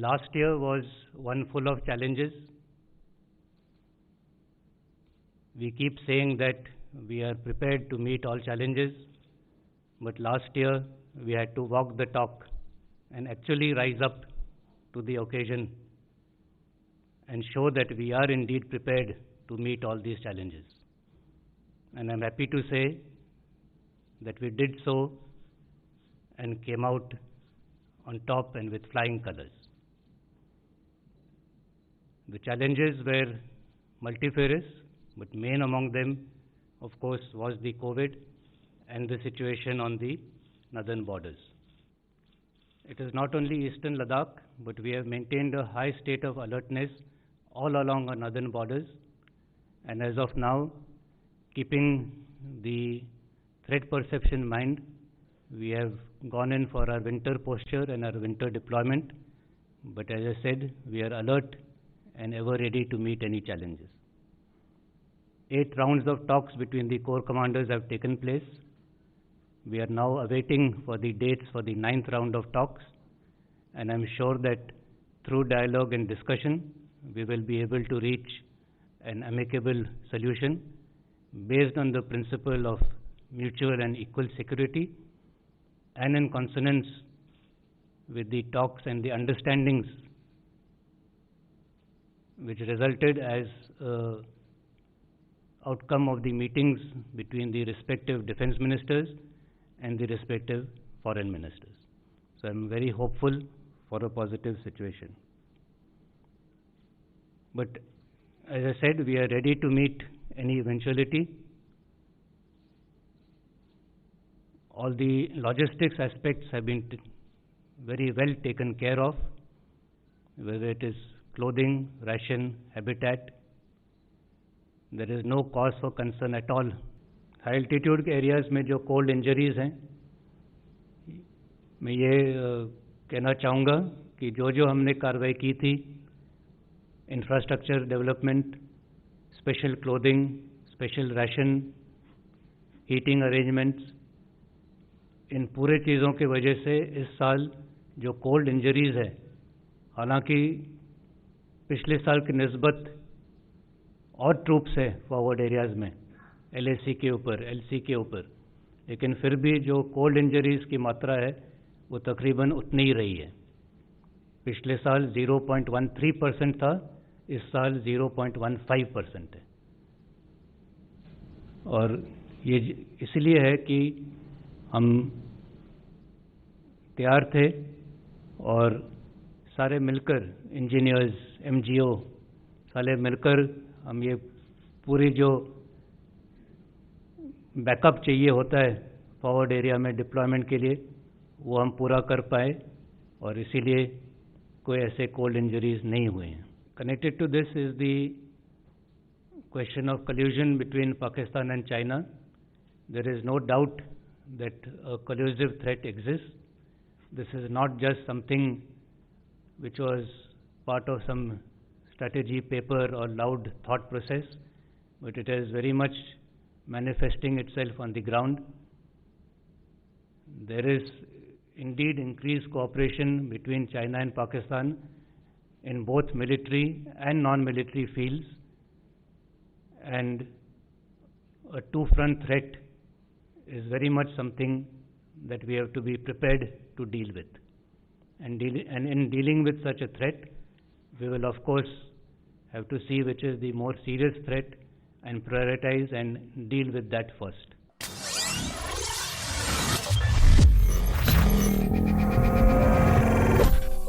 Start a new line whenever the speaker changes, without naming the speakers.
last year was one full of challenges. We keep saying that we are prepared to meet all challenges, but last year we had to walk the talk and actually rise up to the occasion and show that we are indeed prepared to meet all these challenges. And I'm happy to say that we did so and came out on top and with flying colors. The challenges were multifarious, but main among them, of course, was the COVID and the situation on the northern borders. It is not only eastern Ladakh, but we have maintained a high state of alertness all along our northern borders. And as of now, keeping the threat perception in mind, we have gone in for our winter posture and our winter deployment. But as I said, we are alert and ever ready to meet any challenges. 8 rounds of talks between the corps commanders have taken place. We are now awaiting for the dates for the 9th round of talks, and I'm sure that through dialogue and discussion, we will be able to reach an amicable solution based on the principle of mutual and equal security and in consonance with the talks and the understandings which resulted as outcome of the meetings between the respective defense ministers and the respective foreign ministers. So I'm very hopeful for a positive situation. But as I said, we are ready to meet any eventuality. All the logistics aspects have been very well taken care of, whether it is clothing, ration, habitat. There is no cause for concern at all. High altitude के areas में जो cold injuries हैं, मैं ये कहना चाहूँगा कि जो हमने कार्रवाई की थी, infrastructure development, special clothing, special ration, heating arrangements, इन पूरे चीज़ों की वजह से इस साल जो कोल्ड इंजरीज़ है, हालांकि पिछले साल की निस्बत और ट्रूप्स है फॉरवर्ड एरियाज़ में LAC के ऊपर, LC के ऊपर, लेकिन फिर भी जो कोल्ड इंजरीज़ की मात्रा है वो तकरीबन उतनी ही रही है. पिछले साल 0.13% था, इस साल 0.15% है. और ये इसलिए है कि हम तैयार थे और सारे मिलकर इंजीनियर्स, MGO सारे मिलकर हम ये पूरी जो बैकअप चाहिए होता है फॉरवर्ड एरिया में डिप्लॉयमेंट के लिए, वो हम पूरा कर पाए और इसीलिए कोई ऐसे कोल्ड इंजरीज नहीं हुए हैं. Connected to this is the question of collusion between Pakistan and China. There is no doubt that a collusive threat exists. This is not just something which was part of some strategy paper or loud thought process, but it is very much manifesting itself on the ground. There is indeed increased cooperation between China and Pakistan in both military and non-military fields, and a two-front threat is very much something that we have to be prepared to deal with. And in dealing with such a threat, we will of course have to see which is the more serious threat and prioritize and deal with that first.